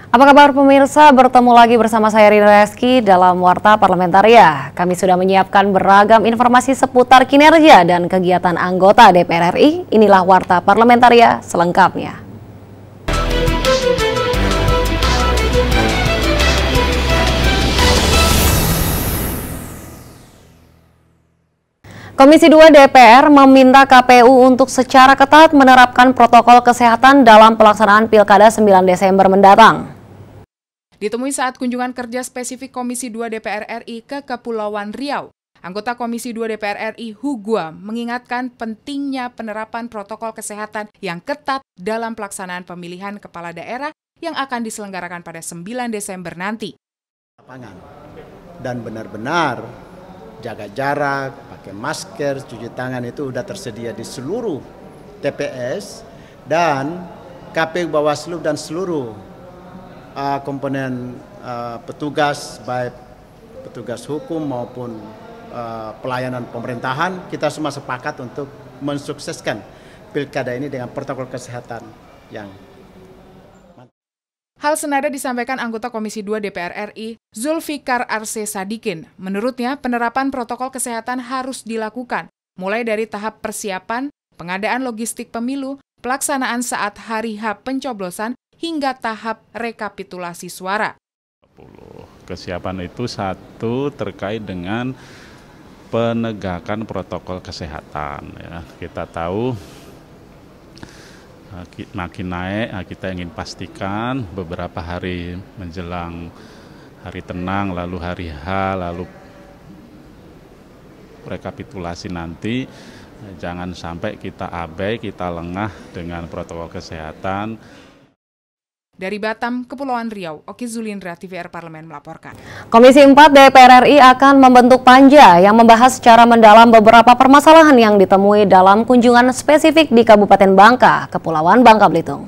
Apa kabar pemirsa? Bertemu lagi bersama saya Rina Reski dalam Warta Parlamentaria. Kami sudah menyiapkan beragam informasi seputar kinerja dan kegiatan anggota DPR RI. Inilah Warta Parlamentaria selengkapnya. Komisi 2 DPR meminta KPU untuk secara ketat menerapkan protokol kesehatan dalam pelaksanaan Pilkada 9 Desember mendatang. Ditemui saat kunjungan kerja spesifik Komisi 2 DPR RI ke Kepulauan Riau, anggota Komisi 2 DPR RI Hugua mengingatkan pentingnya penerapan protokol kesehatan yang ketat dalam pelaksanaan pemilihan kepala daerah yang akan diselenggarakan pada 9 Desember nanti. Dan benar-benar jaga jarak, pakai masker, cuci tangan itu sudah tersedia di seluruh TPS dan KPU Bawaslu dan seluruh komponen petugas, baik petugas hukum maupun pelayanan pemerintahan. Kita semua sepakat untuk mensukseskan pilkada ini dengan protokol kesehatan yang mantap. Hal senada disampaikan anggota Komisi 2 DPR RI, Zulfikar Arse Sadikin. Menurutnya, penerapan protokol kesehatan harus dilakukan, mulai dari tahap persiapan, pengadaan logistik pemilu, pelaksanaan saat hari H pencoblosan, hingga tahap rekapitulasi suara. Kesiapan itu satu terkait dengan penegakan protokol kesehatan. Ya. Kita tahu makin naik, kita ingin pastikan beberapa hari menjelang hari tenang, lalu hari H, lalu rekapitulasi nanti, jangan sampai kita abai, kita lengah dengan protokol kesehatan. Dari Batam, Kepulauan Riau, Oki Zulindra, TVR Parlemen melaporkan. Komisi 4 DPR RI akan membentuk panja yang membahas secara mendalam beberapa permasalahan yang ditemui dalam kunjungan spesifik di Kabupaten Bangka, Kepulauan Bangka Belitung.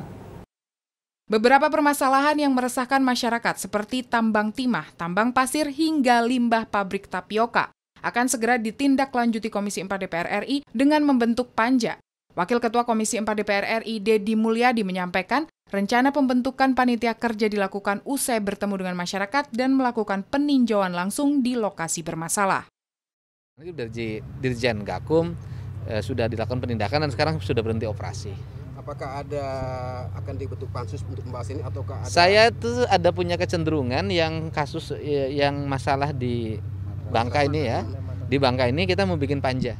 Beberapa permasalahan yang meresahkan masyarakat seperti tambang timah, tambang pasir, hingga limbah pabrik tapioka akan segera ditindaklanjuti Komisi 4 DPR RI dengan membentuk panja. Wakil Ketua Komisi 4 DPR RI, Deddy Mulyadi, menyampaikan rencana pembentukan panitia kerja dilakukan usai bertemu dengan masyarakat dan melakukan peninjauan langsung di lokasi bermasalah. Dari Dirjen Gakum sudah dilakukan penindakan dan sekarang sudah berhenti operasi. Apakah akan dibentuk pansus untuk membahas ini ataukah ada? Saya itu ada punya kecenderungan yang kasus yang masalah di Bangka ini ya. Di Bangka ini kita mau bikin panja.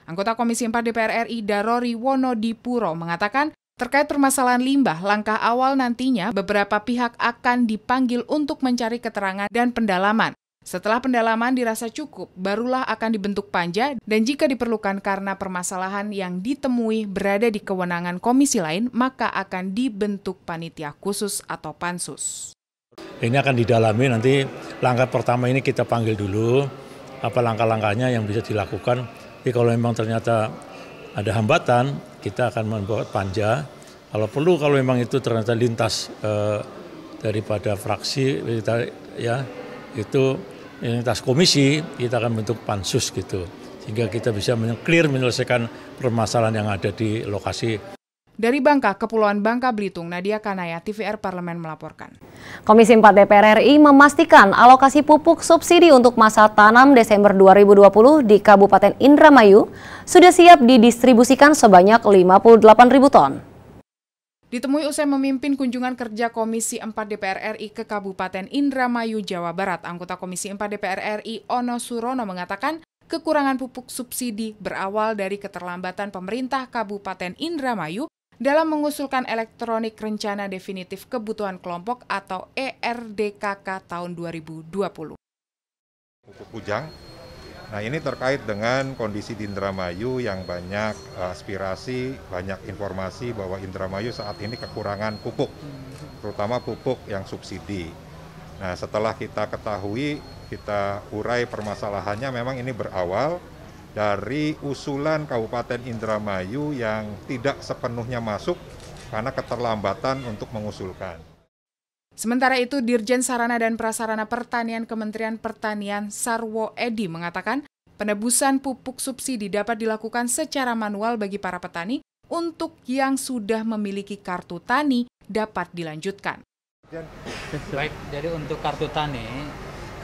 Anggota Komisi 4 DPR RI Darori Wonodipuro mengatakan terkait permasalahan limbah, langkah awal nantinya beberapa pihak akan dipanggil untuk mencari keterangan dan pendalaman. Setelah pendalaman dirasa cukup, barulah akan dibentuk panja dan jika diperlukan karena permasalahan yang ditemui berada di kewenangan komisi lain, maka akan dibentuk panitia khusus atau pansus. Ini akan didalami nanti, langkah pertama ini kita panggil dulu, apa langkah-langkahnya yang bisa dilakukan. Jadi kalau memang ternyata ada hambatan, kita akan membuat panja. Kalau perlu, kalau memang itu ternyata lintas daripada fraksi, ya itu lintas komisi, kita akan bentuk pansus gitu, sehingga kita bisa menyelesaikan permasalahan yang ada di lokasi. Dari Bangka, Kepulauan Bangka Belitung, Nadia Kanaya, TVR Parlemen melaporkan. Komisi 4 DPR RI memastikan alokasi pupuk subsidi untuk masa tanam Desember 2020 di Kabupaten Indramayu sudah siap didistribusikan sebanyak 58.000 ton. Ditemui usai memimpin kunjungan kerja Komisi 4 DPR RI ke Kabupaten Indramayu, Jawa Barat, anggota Komisi 4 DPR RI Ono Surono mengatakan kekurangan pupuk subsidi berawal dari keterlambatan pemerintah Kabupaten Indramayu dalam mengusulkan elektronik rencana definitif kebutuhan kelompok atau ERDKK tahun 2020. Pupuk Kujang, nah ini terkait dengan kondisi di Indramayu yang banyak aspirasi, banyak informasi bahwa Indramayu saat ini kekurangan pupuk, terutama pupuk yang subsidi. Nah setelah kita ketahui, kita urai permasalahannya, memang ini berawal dari usulan Kabupaten Indramayu yang tidak sepenuhnya masuk karena keterlambatan untuk mengusulkan. Sementara itu, Dirjen Sarana dan Prasarana Pertanian Kementerian Pertanian Sarwo Edi mengatakan penebusan pupuk subsidi dapat dilakukan secara manual bagi para petani. Untuk yang sudah memiliki kartu tani dapat dilanjutkan. Baik, jadi untuk kartu tani,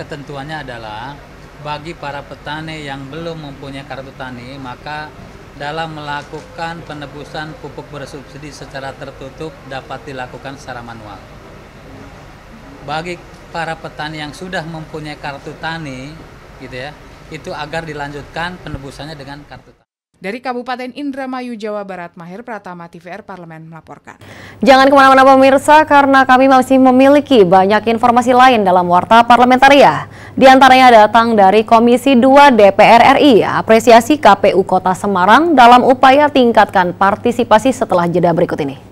ketentuannya adalah bagi para petani yang belum mempunyai kartu tani, maka dalam melakukan penebusan pupuk bersubsidi secara tertutup dapat dilakukan secara manual. Bagi para petani yang sudah mempunyai kartu tani, gitu ya, itu agar dilanjutkan penebusannya dengan kartu tani. Dari Kabupaten Indramayu, Jawa Barat, Mahir Pratama, TVR Parlemen melaporkan. Jangan kemana-mana pemirsa, karena kami masih memiliki banyak informasi lain dalam Warta Parlamentaria. Di antaranya datang dari Komisi 2 DPR RI, apresiasi KPU Kota Semarang dalam upaya tingkatkan partisipasi setelah jeda berikut ini.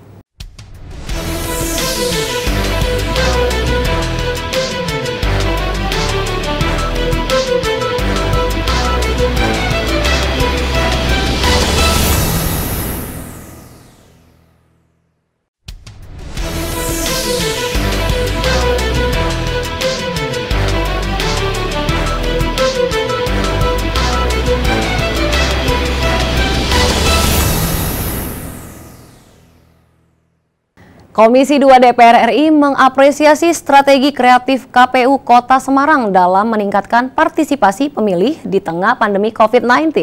Komisi 2 DPR RI mengapresiasi strategi kreatif KPU Kota Semarang dalam meningkatkan partisipasi pemilih di tengah pandemi COVID-19.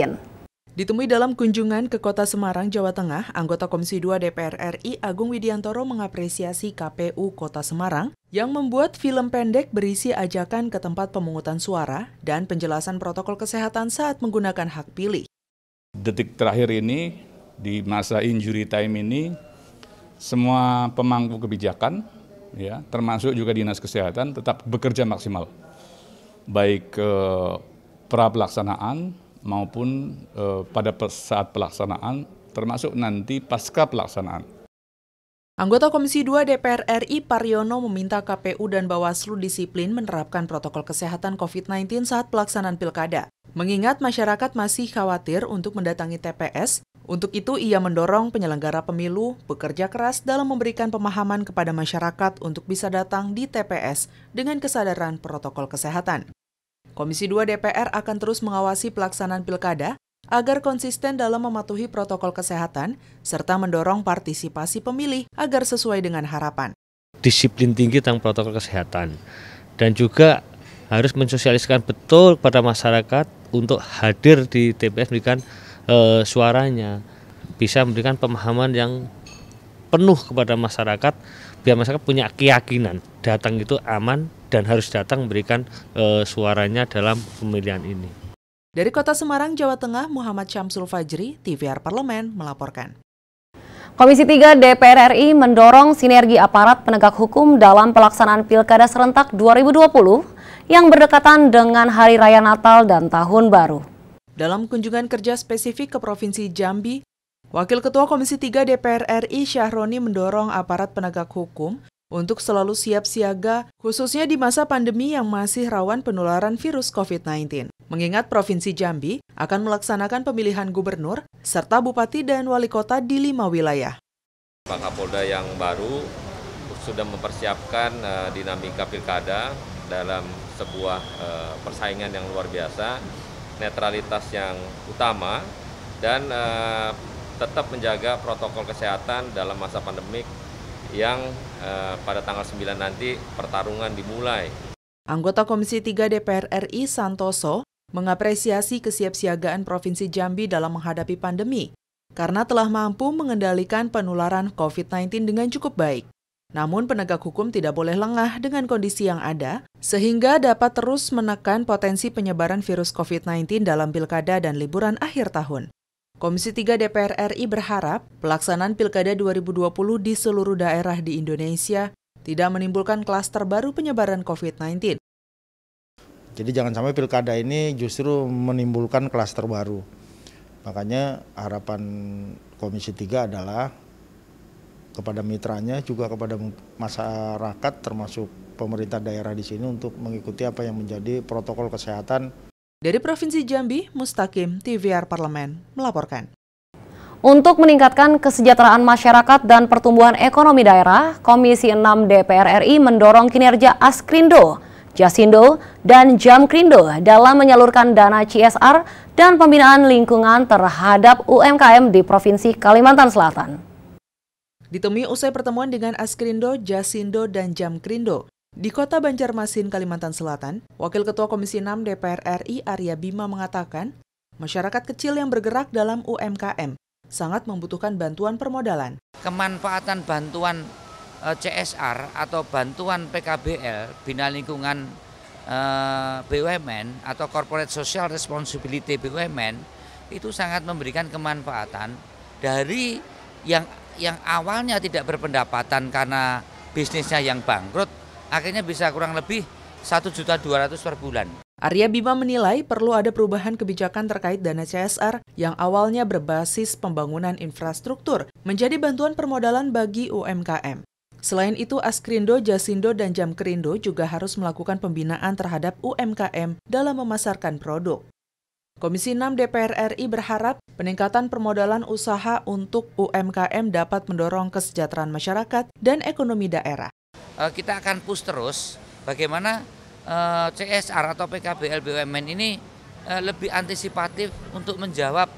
Ditemui dalam kunjungan ke Kota Semarang, Jawa Tengah, anggota Komisi 2 DPR RI Agung Widiantoro mengapresiasi KPU Kota Semarang yang membuat film pendek berisi ajakan ke tempat pemungutan suara dan penjelasan protokol kesehatan saat menggunakan hak pilih. Detik terakhir ini, di masa injury time ini, semua pemangku kebijakan, ya, termasuk juga Dinas Kesehatan, tetap bekerja maksimal, baik pra pelaksanaan maupun pada saat pelaksanaan, termasuk nanti pasca pelaksanaan. Anggota Komisi 2 DPR RI Paryono meminta KPU dan Bawaslu disiplin menerapkan protokol kesehatan COVID-19 saat pelaksanaan pilkada. Mengingat masyarakat masih khawatir untuk mendatangi TPS, untuk itu ia mendorong penyelenggara pemilu bekerja keras dalam memberikan pemahaman kepada masyarakat untuk bisa datang di TPS dengan kesadaran protokol kesehatan. Komisi 2 DPR akan terus mengawasi pelaksanaan pilkada agar konsisten dalam mematuhi protokol kesehatan, serta mendorong partisipasi pemilih agar sesuai dengan harapan. Disiplin tinggi tentang protokol kesehatan, dan juga harus mensosialisasikan betul pada masyarakat untuk hadir di TPS memberikan suaranya, bisa memberikan pemahaman yang penuh kepada masyarakat, biar masyarakat punya keyakinan datang itu aman dan harus datang memberikan suaranya dalam pemilihan ini. Dari Kota Semarang, Jawa Tengah, Muhammad Syamsul Fajri, TVR Parlemen melaporkan. Komisi 3 DPR RI mendorong sinergi aparat penegak hukum dalam pelaksanaan Pilkada Serentak 2020 yang berdekatan dengan Hari Raya Natal dan Tahun Baru. Dalam kunjungan kerja spesifik ke Provinsi Jambi, Wakil Ketua Komisi 3 DPR RI Syahroni mendorong aparat penegak hukum untuk selalu siap siaga, khususnya di masa pandemi yang masih rawan penularan virus COVID-19. Mengingat Provinsi Jambi akan melaksanakan pemilihan gubernur serta bupati dan wali kota di 5 wilayah. Pak Kapolda yang baru sudah mempersiapkan dinamika pilkada dalam sebuah persaingan yang luar biasa, netralitas yang utama, dan tetap menjaga protokol kesehatan dalam masa pandemik yang pada tanggal 9 nanti pertarungan dimulai. Anggota Komisi 3 DPR RI Santoso mengapresiasi kesiapsiagaan Provinsi Jambi dalam menghadapi pandemi karena telah mampu mengendalikan penularan COVID-19 dengan cukup baik. Namun penegak hukum tidak boleh lengah dengan kondisi yang ada, sehingga dapat terus menekan potensi penyebaran virus COVID-19 dalam pilkada dan liburan akhir tahun. Komisi 3 DPR RI berharap pelaksanaan Pilkada 2020 di seluruh daerah di Indonesia tidak menimbulkan klaster baru penyebaran COVID-19. Jadi jangan sampai pilkada ini justru menimbulkan klaster baru. Makanya harapan Komisi 3 adalah kepada mitranya, juga kepada masyarakat termasuk pemerintah daerah di sini untuk mengikuti apa yang menjadi protokol kesehatan. Dari Provinsi Jambi, Mustaqim, TVR Parlemen melaporkan. Untuk meningkatkan kesejahteraan masyarakat dan pertumbuhan ekonomi daerah, Komisi 6 DPR RI mendorong kinerja Askrindo, Jasindo, dan Jamkrindo dalam menyalurkan dana CSR dan pembinaan lingkungan terhadap UMKM di Provinsi Kalimantan Selatan. Ditemui usai pertemuan dengan Askrindo, Jasindo, dan Jamkrindo di Kota Banjarmasin, Kalimantan Selatan, Wakil Ketua Komisi 6 DPR RI Arya Bima mengatakan, masyarakat kecil yang bergerak dalam UMKM sangat membutuhkan bantuan permodalan. Kemanfaatan bantuan CSR atau bantuan PKBL, Bina Lingkungan BUMN atau Corporate Social Responsibility BUMN, itu sangat memberikan kemanfaatan dari yang awalnya tidak berpendapatan karena bisnisnya yang bangkrut, akhirnya bisa kurang lebih 1.200.000 per bulan. Arya Bima menilai perlu ada perubahan kebijakan terkait dana CSR yang awalnya berbasis pembangunan infrastruktur menjadi bantuan permodalan bagi UMKM. Selain itu, Askrindo, Jasindo, dan Jamkrindo juga harus melakukan pembinaan terhadap UMKM dalam memasarkan produk. Komisi 6 DPR RI berharap peningkatan permodalan usaha untuk UMKM dapat mendorong kesejahteraan masyarakat dan ekonomi daerah. Kita akan push terus bagaimana CSR atau PKBL BUMN ini lebih antisipatif untuk menjawab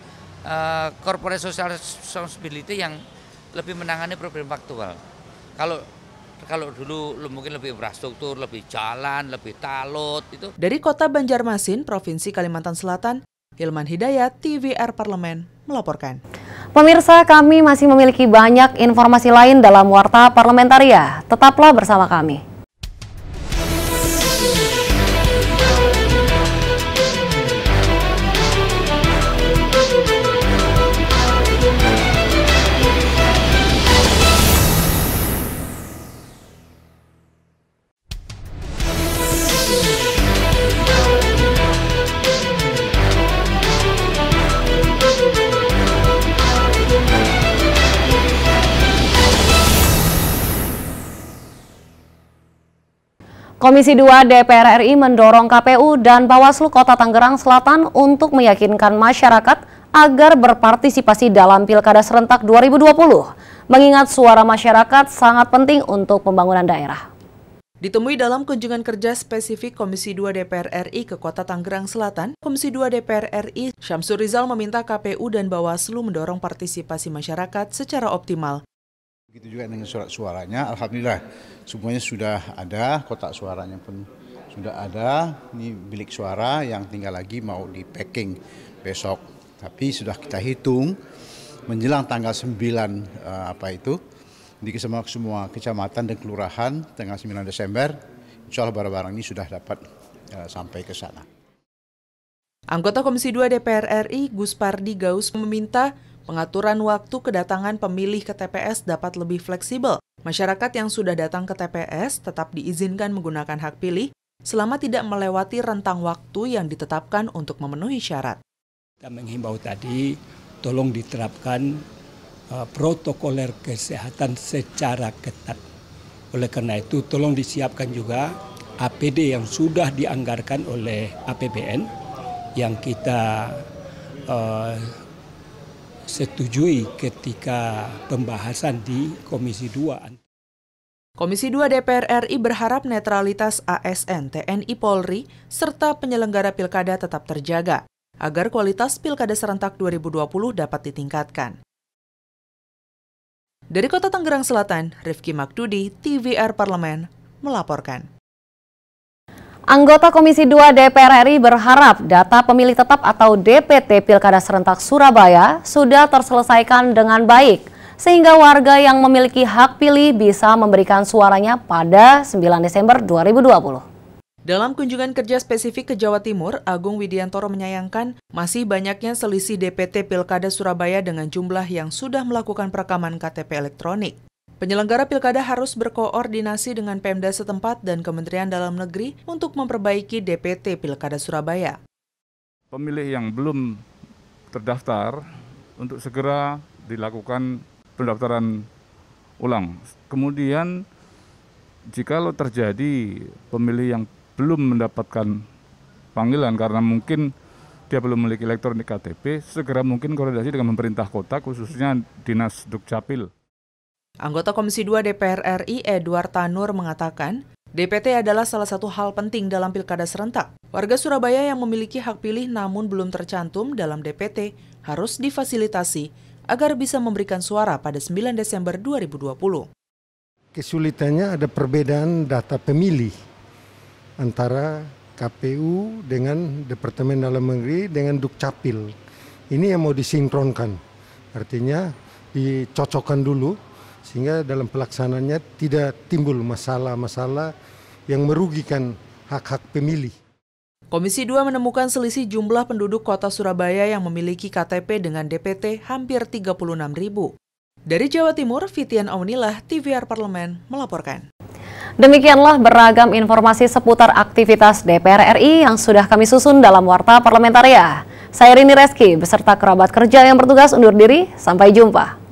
corporate social responsibility yang lebih menangani problem faktual. Kalau dulu mungkin lebih infrastruktur, lebih jalan, lebih talut itu. Dari Kota Banjarmasin, Provinsi Kalimantan Selatan, Hilman Hidayat, TVR Parlemen melaporkan. Pemirsa, kami masih memiliki banyak informasi lain dalam Warta Parlamentaria. Tetaplah bersama kami. Komisi 2 DPR RI mendorong KPU dan Bawaslu Kota Tangerang Selatan untuk meyakinkan masyarakat agar berpartisipasi dalam Pilkada Serentak 2020, mengingat suara masyarakat sangat penting untuk pembangunan daerah. Ditemui dalam kunjungan kerja spesifik Komisi 2 DPR RI ke Kota Tangerang Selatan, Komisi 2 DPR RI Syamsur Rizal meminta KPU dan Bawaslu mendorong partisipasi masyarakat secara optimal. Begitu juga dengan surat suaranya, alhamdulillah semuanya sudah ada, kotak suaranya pun sudah ada. Ini bilik suara yang tinggal lagi mau di packing besok. Tapi sudah kita hitung menjelang tanggal 9 di semua kecamatan dan kelurahan tanggal 9 Desember, insya Allah barang-barang ini sudah dapat sampai ke sana. Anggota Komisi 2 DPR RI Gus Pardi Gaus meminta pengaturan waktu kedatangan pemilih ke TPS dapat lebih fleksibel. Masyarakat yang sudah datang ke TPS tetap diizinkan menggunakan hak pilih selama tidak melewati rentang waktu yang ditetapkan untuk memenuhi syarat. Kita menghimbau tadi, tolong diterapkan protokoler kesehatan secara ketat. Oleh karena itu, tolong disiapkan juga APD yang sudah dianggarkan oleh APBN yang kita setujui ketika pembahasan di Komisi 2. Komisi 2 DPR RI berharap netralitas ASN, TNI Polri, serta penyelenggara pilkada tetap terjaga, agar kualitas Pilkada Serentak 2020 dapat ditingkatkan. Dari Kota Tangerang Selatan, Rifki Makdudi, TVR Parlemen, melaporkan. Anggota Komisi 2 DPR RI berharap data pemilih tetap atau DPT Pilkada Serentak Surabaya sudah terselesaikan dengan baik, sehingga warga yang memiliki hak pilih bisa memberikan suaranya pada 9 Desember 2020. Dalam kunjungan kerja spesifik ke Jawa Timur, Agung Widiantoro menyayangkan masih banyaknya selisih DPT Pilkada Surabaya dengan jumlah yang sudah melakukan perekaman KTP elektronik. Penyelenggara pilkada harus berkoordinasi dengan Pemda setempat dan Kementerian Dalam Negeri untuk memperbaiki DPT Pilkada Surabaya. Pemilih yang belum terdaftar untuk segera dilakukan pendaftaran ulang. Kemudian jikalau terjadi pemilih yang belum mendapatkan panggilan karena mungkin dia belum memiliki elektronik KTP, segera mungkin koordinasi dengan pemerintah kota khususnya Dinas Dukcapil. Anggota Komisi 2 DPR RI Edward Tanur mengatakan, DPT adalah salah satu hal penting dalam Pilkada Serentak. Warga Surabaya yang memiliki hak pilih namun belum tercantum dalam DPT harus difasilitasi agar bisa memberikan suara pada 9 Desember 2020. Kesulitannya ada perbedaan data pemilih antara KPU dengan Departemen Dalam Negeri dengan Dukcapil. Ini yang mau disinkronkan, artinya dicocokkan dulu sehingga dalam pelaksanaannya tidak timbul masalah-masalah yang merugikan hak-hak pemilih. Komisi 2 menemukan selisih jumlah penduduk kota Surabaya yang memiliki KTP dengan DPT hampir 36.000. Dari Jawa Timur, Fitian Aunilah, TVR Parlemen, melaporkan. Demikianlah beragam informasi seputar aktivitas DPR RI yang sudah kami susun dalam Warta Parlamentaria. Saya Rini Reski beserta kerabat kerja yang bertugas undur diri. Sampai jumpa.